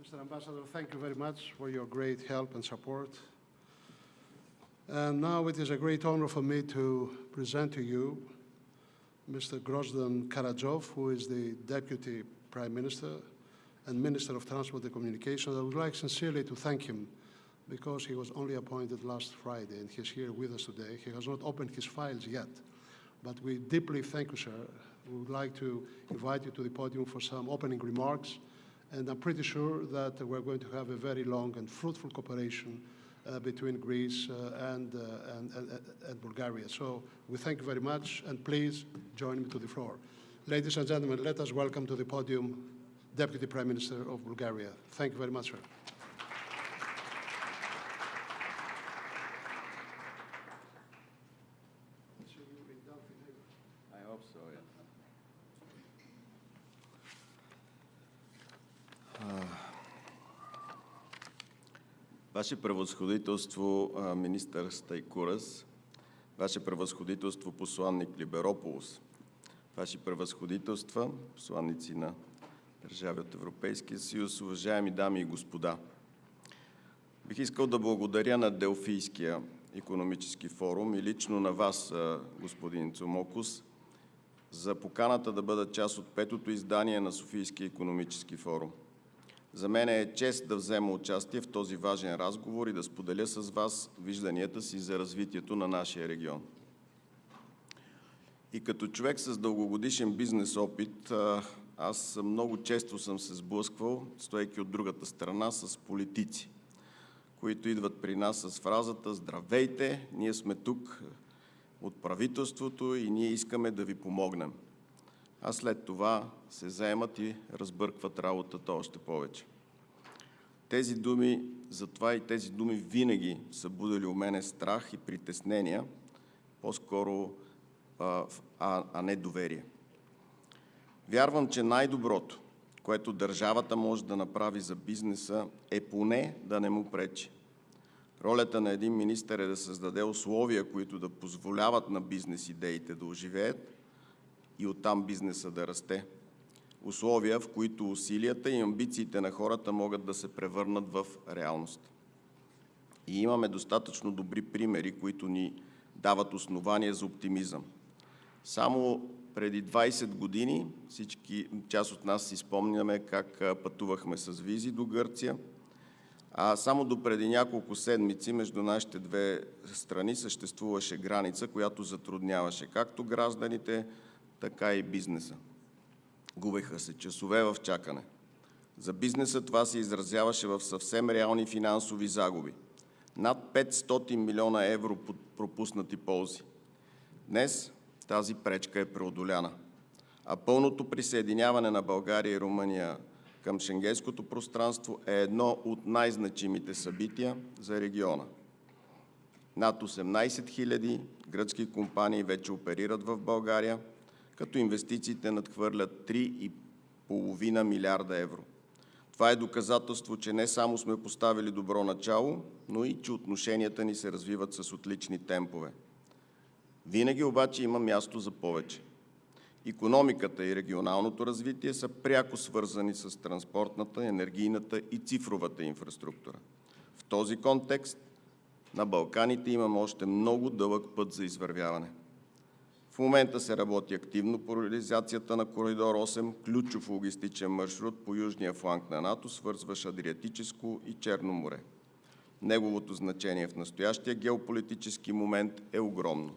Mr. Ambassador, thank you very much for your great help and support. And now it is a great honor for me to present to you Mr. Grozdan Karadjov, who is the Deputy Prime Minister and Minister of Transport and Communications. I would like sincerely to thank him because he was only appointed last Friday and he's here with us today. He has not opened his files yet, but we deeply thank you, sir. We would like to invite you to the podium for some opening remarks, and I'm pretty sure that we're going to have a very long and fruitful cooperation between Greece and Bulgaria. So we thank you very much, and please join me to the floor. Ladies and gentlemen, let us welcome to the podium Deputy Prime Minister of Bulgaria. Thank you very much, sir. I hope so, yeah. Ваше превъзходителство, министър Стайкурас, Ваше превъзходителство, посланник Либерополос, Ваши превъзходителства, посланници на държави от Европейския съюз, уважаеми дами и господа. Бих искал да благодаря на Делфийския икономически форум и лично на вас, господин Цомокус, за поканата да бъда част от петото издание на Софийския икономически форум. За мен е чест да взема участие в този важен разговор и да споделя с вас вижданията си за развитието на нашия регион. И като човек с дългогодишен бизнес опит, аз много често съм се сблъсквал, стоейки от другата страна, с политици, които идват при нас с фразата «Здравейте, ние сме тук от правителството и ние искаме да ви помогнем». А след това се заемат и разбъркват работата още повече. Тези думи, затова и тези думи винаги са будили у мене страх и притеснения, по-скоро, а не доверие. Вярвам, че най-доброто, което държавата може да направи за бизнеса, е поне да не му пречи. Ролята на един министър е да създаде условия, които да позволяват на бизнес идеите да оживеят и оттам бизнеса да расте. Условия, в които усилията и амбициите на хората могат да се превърнат в реалност. И имаме достатъчно добри примери, които ни дават основания за оптимизъм. Само преди 20 години, част от нас си спомняме как пътувахме с визи до Гърция, а само до преди няколко седмици между нашите две страни съществуваше граница, която затрудняваше както гражданите, така и бизнеса. Губеха се часове в чакане. За бизнеса това се изразяваше в съвсем реални финансови загуби. Над 500 милиона евро пропуснати ползи. Днес тази пречка е преодоляна, а пълното присъединяване на България и Румъния към шенгенското пространство е едно от най-значимите събития за региона. Над 18 000 гръцки компании вече оперират в България, като инвестициите надхвърлят 3,5 милиарда евро. Това е доказателство, че не само сме поставили добро начало, но и че отношенията ни се развиват с отлични темпове. Винаги обаче има място за повече. Икономиката и регионалното развитие са пряко свързани с транспортната, енергийната и цифровата инфраструктура. В този контекст на Балканите имаме още много дълъг път за извървяване. В момента се работи активно по реализацията на Коридор 8, ключов логистичен маршрут по южния фланг на НАТО, свързващ Адриатическо и Черно море. Неговото значение в настоящия геополитически момент е огромно.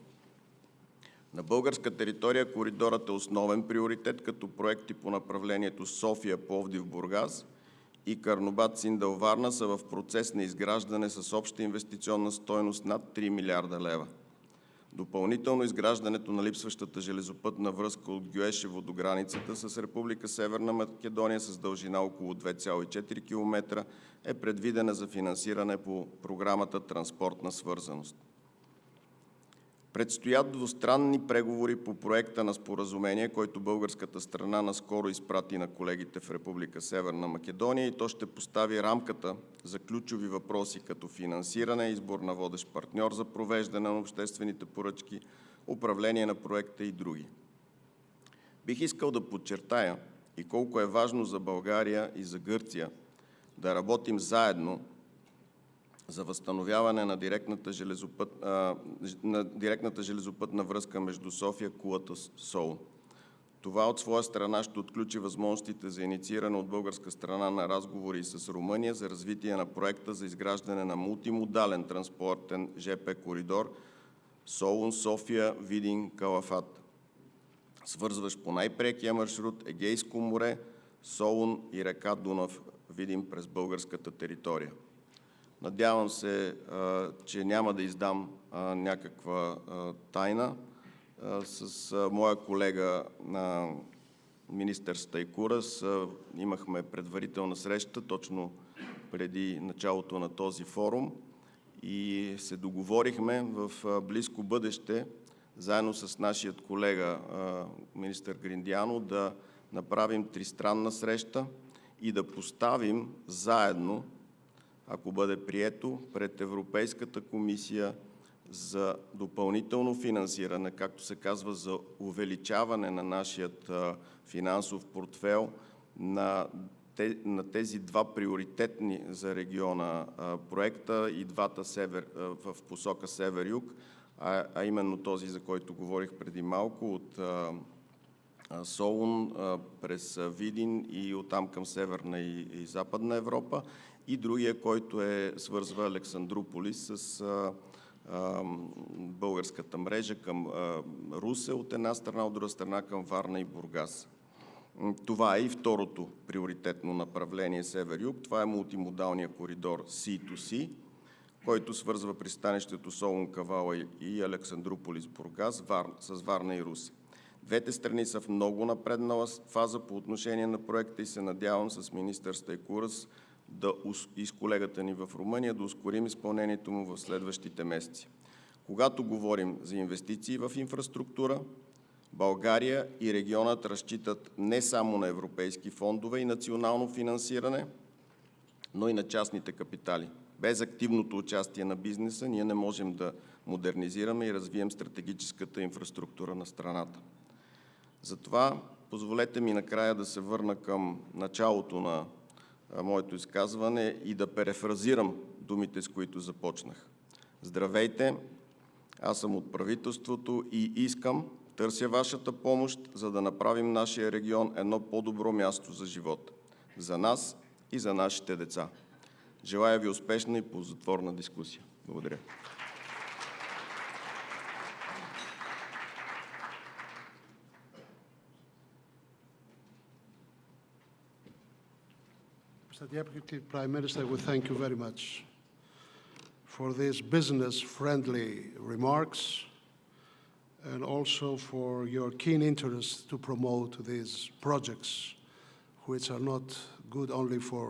На българска територия коридорът е основен приоритет, като проекти по направлението София-Пловдив-Бургас и Карнобат-Синдъл-Варна са в процес на изграждане с обща инвестиционна стойност над 3 милиарда лева. Допълнително изграждането на липсващата железопътна връзка от Гюешево до границата с Република Северна Македония с дължина около 2,4 км е предвидена за финансиране по програмата Транспортна свързаност. Предстоят двустранни преговори по проекта на споразумение, който българската страна наскоро изпрати на колегите в Република Северна Македония и то ще постави рамката за ключови въпроси като финансиране, избор на водещ партньор за провеждане на обществените поръчки, управление на проекта и други. Бих искал да подчертая и колко е важно за България и за Гърция да работим заедно за възстановяване на директната железопътна връзка между София, Кулата, Солун. Това от своя страна ще отключи възможностите за иницииране от българска страна на разговори с Румъния за развитие на проекта за изграждане на мултимодален транспортен ЖП коридор Солун, София, Видин, Калафат, свързващ по най-прекия маршрут Егейско море, Солун и река Дунав, Видин през българската територия. Надявам се, че няма да издам някаква тайна. С моя колега министър Стайкурас имахме предварителна среща точно преди началото на този форум и се договорихме в близко бъдеще, заедно с нашия колега министър Гриндяно, да направим тристранна среща и да поставим заедно, ако бъде прието, пред Европейската комисия за допълнително финансиране, както се казва, за увеличаване на нашият финансов портфел на тези два приоритетни за региона проекта и двата в посока север-юг, а именно този, за който говорих преди малко, от Солун през Видин и оттам към Северна и Западна Европа, и другия, който свързва Александруполис с българската мрежа към Русе от една страна, от друга страна към Варна и Бургас. Това е и второто приоритетно направление север-юг. Това е мултимодалния коридор C2C, който свързва пристанището Солун, Кавала и Александруполис, Бургас с Варна и Русе. Двете страни са в много напреднала фаза по отношение на проекта и се надявам с министър Стайкурас и с колегата ни в Румъния да ускорим изпълнението му в следващите месеци. Когато говорим за инвестиции в инфраструктура, България и регионът разчитат не само на европейски фондове и национално финансиране, но и на частните капитали. Без активното участие на бизнеса ние не можем да модернизираме и развием стратегическата инфраструктура на страната. Затова позволете ми накрая да се върна към началото на моето изказване и да перефразирам думите, с които започнах. Здравейте, аз съм от правителството и търся вашата помощ, за да направим нашия регион едно по-добро място за живот. За нас и за нашите деца. Желая ви успешна и ползотворна дискусия. Благодаря. Mr. Deputy Prime Minister, we thank you very much for these business-friendly remarks and also for your keen interest to promote these projects, which are not good only for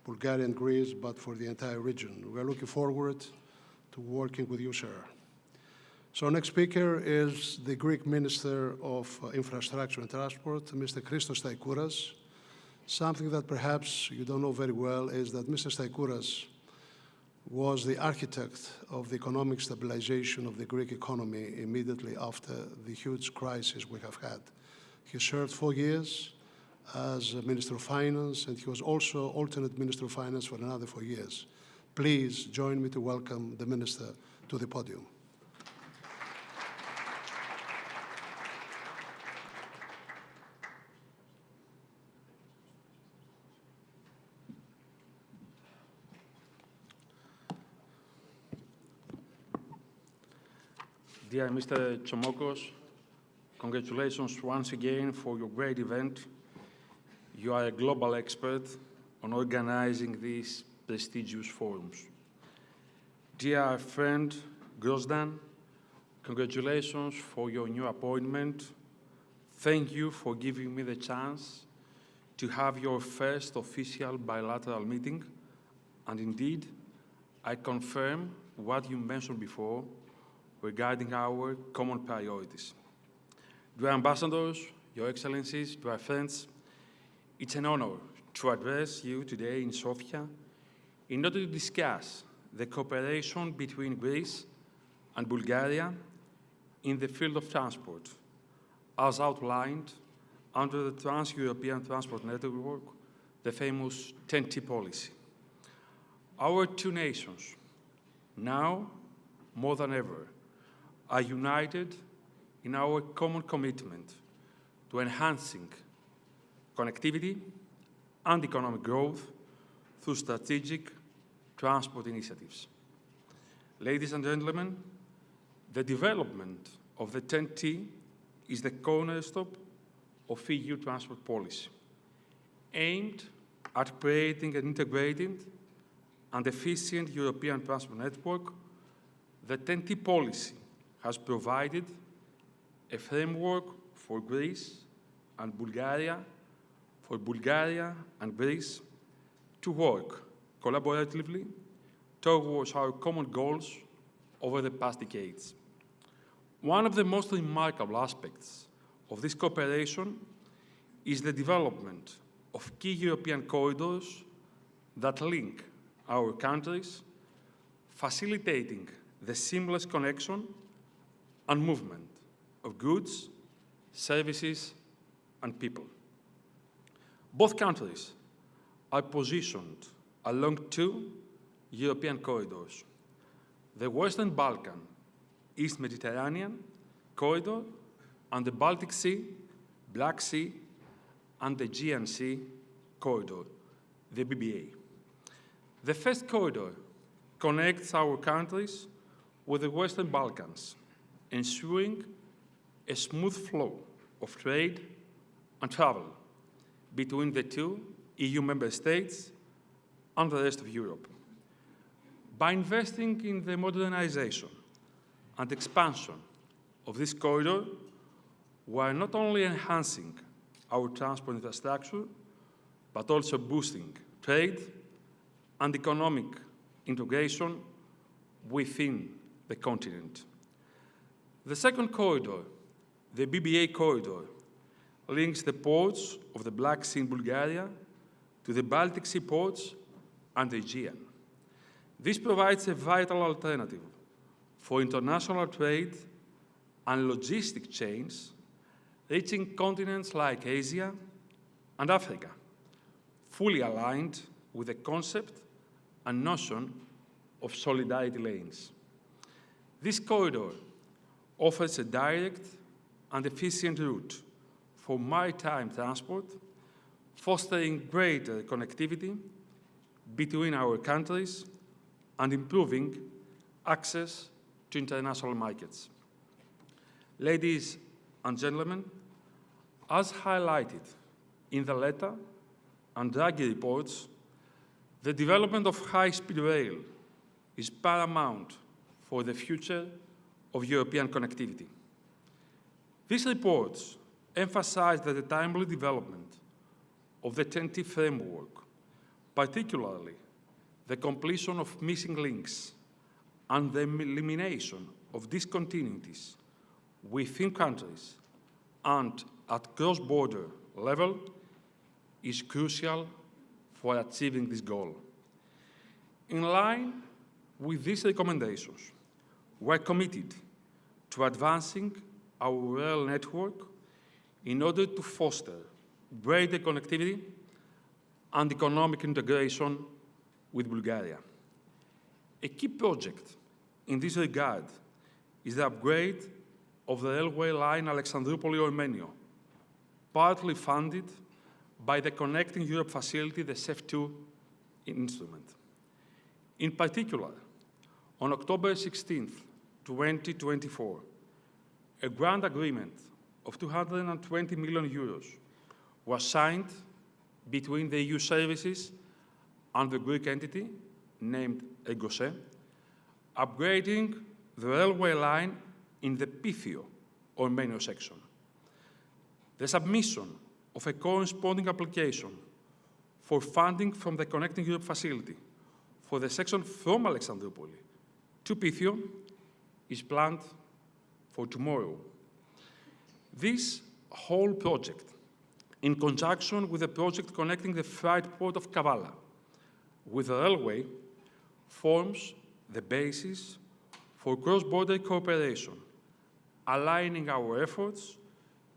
Bulgaria and Greece, but for the entire region. We are looking forward to working with you, sir. So our next speaker is the Greek Minister of Infrastructure and Transport, Mr. Christos Staikouras. Something that perhaps you don't know very well is that Mr. Staikouras was the architect of the economic stabilization of the Greek economy immediately after the huge crisis we have had. He served 4 years as Minister of Finance, and he was also alternate Minister of Finance for another 4 years. Please join me to welcome the Minister to the podium. Dear Mr. Chomokos, congratulations once again for your great event. You are a global expert on organizing these prestigious forums. Dear friend Grozdan, congratulations for your new appointment. Thank you for giving me the chance to have your first official bilateral meeting. And indeed, I confirm what you mentioned before regarding our common priorities. Dear ambassadors, your excellencies, dear friends, it's an honor to address you today in Sofia in order to discuss the cooperation between Greece and Bulgaria in the field of transport, as outlined under the Trans-European Transport Network the famous 10T policy. Our two nations, now more than ever, are united in our common commitment to enhancing connectivity and economic growth through strategic transport initiatives. Ladies and gentlemen, the development of the 10T is the cornerstone of EU transport policy, aimed at creating an integrated and efficient European transport network. The 10T policy has provided a framework for Greece and Bulgaria, to work collaboratively towards our common goals over the past decades. One of the most remarkable aspects of this cooperation is the development of key European corridors that link our countries, facilitating the seamless connection and movement of goods, services, and people. Both countries are positioned along two European corridors: the Western Balkan East Mediterranean corridor and the Baltic Sea, Black Sea, and the Aegean Sea corridor, the BBA. The first corridor connects our countries with the Western Balkans, ensuring a smooth flow of trade and travel between the two EU member states and the rest of Europe. By investing in the modernization and expansion of this corridor, we are not only enhancing our transport infrastructure, but also boosting trade and economic integration within the continent. The second corridor, the BBA corridor, links the ports of the Black Sea in Bulgaria to the Baltic Sea ports and the Aegean. This provides a vital alternative for international trade and logistic chains reaching continents like Asia and Africa, fully aligned with the concept and notion of solidarity lanes. This corridor offers a direct and efficient route for maritime transport, fostering greater connectivity between our countries and improving access to international markets. Ladies and gentlemen, as highlighted in the letter and Draghi reports, the development of high-speed rail is paramount for the future of European connectivity. These reports emphasize that the timely development of the 10T framework, particularly the completion of missing links and the elimination of discontinuities within countries and at cross-border level, is crucial for achieving this goal. In line with these recommendations, we are committed to advancing our rail network in order to foster greater connectivity and economic integration with Bulgaria. A key project in this regard is the upgrade of the railway line Alexandroupoli-Ormenio, partly funded by the Connecting Europe facility, the CEF2 instrument. In particular, on October 16, 2024, a grant agreement of 220 million euros was signed between the EU services and the Greek entity named Egose, upgrading the railway line in the Pythio-Ormenio section. The submission of a corresponding application for funding from the Connecting Europe facility for the section from Alexandroupoli to Pythio is planned for tomorrow. This whole project, in conjunction with the project connecting the freight port of Kavala with the railway, forms the basis for cross-border cooperation, aligning our efforts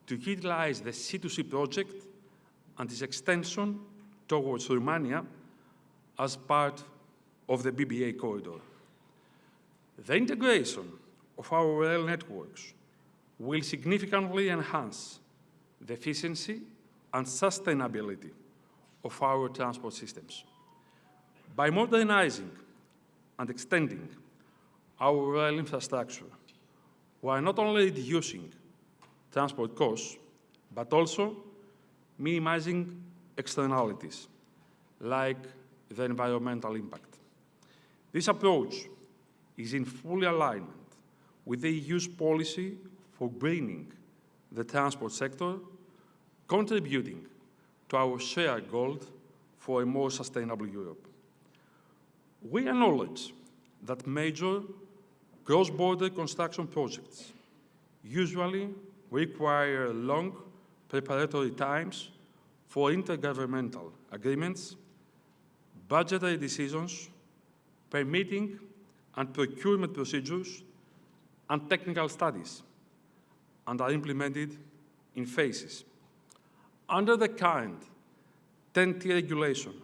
to utilize the C2C project and its extension towards Romania as part of the BBA corridor. The integration of our rail networks will significantly enhance the efficiency and sustainability of our transport systems. By modernizing and extending our rail infrastructure, we are not only reducing transport costs, but also minimizing externalities, like the environmental impact. This approach is in full alignment with the EU's policy for greening the transport sector, contributing to our shared goal for a more sustainable Europe. We acknowledge that major cross-border construction projects usually require long preparatory times for intergovernmental agreements, budgetary decisions, permitting and procurement procedures, and technical studies, and are implemented in phases. Under the current TEN-T regulation,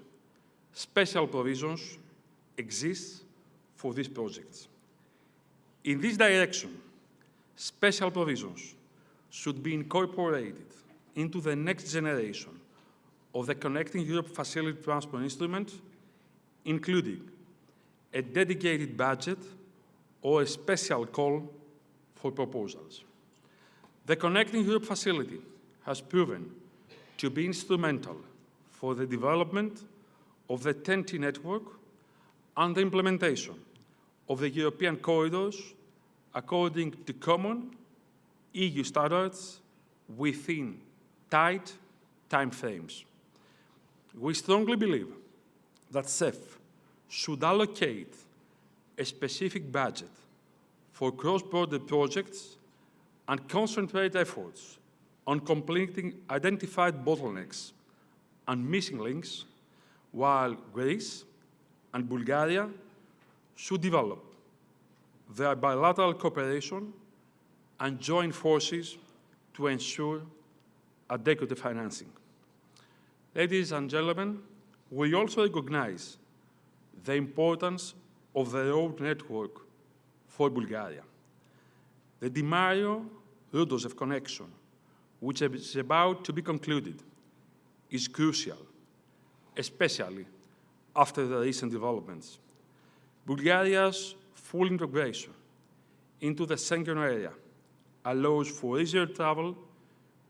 special provisions exist for these projects. In this direction, special provisions should be incorporated into the next generation of the Connecting Europe Facility Transport Instrument, including a dedicated budget or a special call for proposals. The Connecting Europe Facility has proven to be instrumental for the development of the TEN-T network and the implementation of the European corridors according to common EU standards within tight timeframes. We strongly believe that CEF should allocate a specific budget for cross-border projects and concentrate efforts on completing identified bottlenecks and missing links, while Greece and Bulgaria should develop their bilateral cooperation and join forces to ensure adequate financing. Ladies and gentlemen, we also recognize the importance of the road network for Bulgaria. The Dimario-Rudozhev connection, which is about to be concluded, is crucial, especially after the recent developments. Bulgaria's full integration into the Schengen area allows for easier travel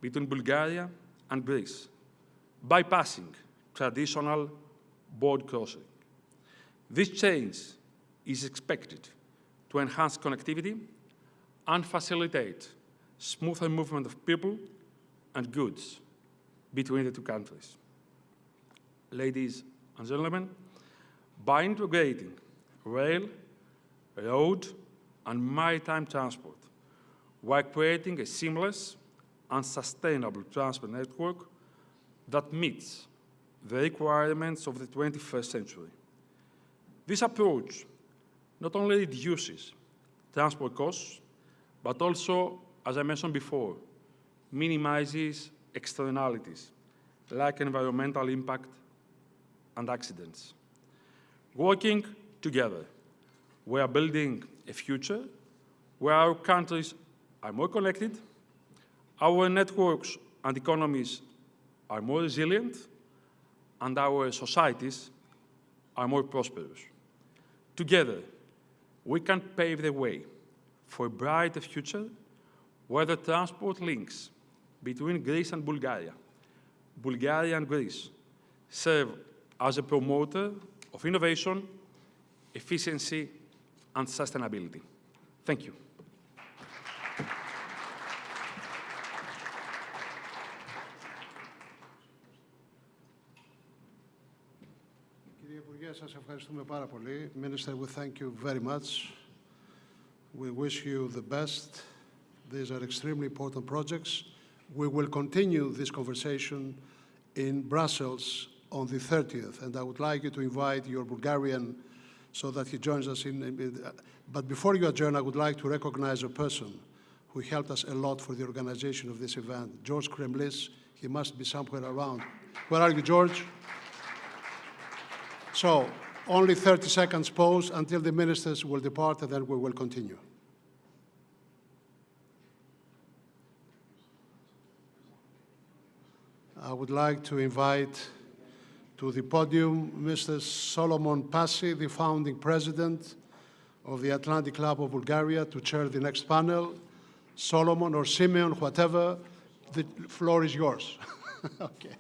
between Bulgaria and Greece, bypassing traditional border crossing. This change is expected to enhance connectivity and facilitate smoother movement of people and goods between the two countries. Ladies and gentlemen, by integrating rail, road, and maritime transport, we are creating a seamless and sustainable transport network that meets the requirements of the 21st century. This approach not only reduces transport costs, but also, as I mentioned before, minimizes externalities like environmental impact and accidents. Working together, we are building a future where our countries are more connected, our networks and economies are more resilient, and our societies are more prosperous. Together, we can pave the way for a brighter future where the transport links between Greece and Bulgaria, Bulgaria and Greece, serve as a promoter of innovation, efficiency, and sustainability. Thank you. Κύριε Υπουργέ, σας ευχαριστούμε πάρα πολύ. Minister, we thank you very much. We wish you the best. These are extremely important projects. We will continue this conversation in Brussels on the 30th, and I would like you to invite your Bulgarian so that he joins us but before you adjourn, I would like to recognize a person who helped us a lot for the organization of this event, George Kremlis. He must be somewhere around. Where are you, George? So, only 30 seconds pause until the ministers will depart, and then we will continue. I would like to invite to the podium Mr. Solomon Passi, the founding president of the Atlantic Club of Bulgaria, to chair the next panel. Solomon or Simeon, whatever, the floor is yours. Okay.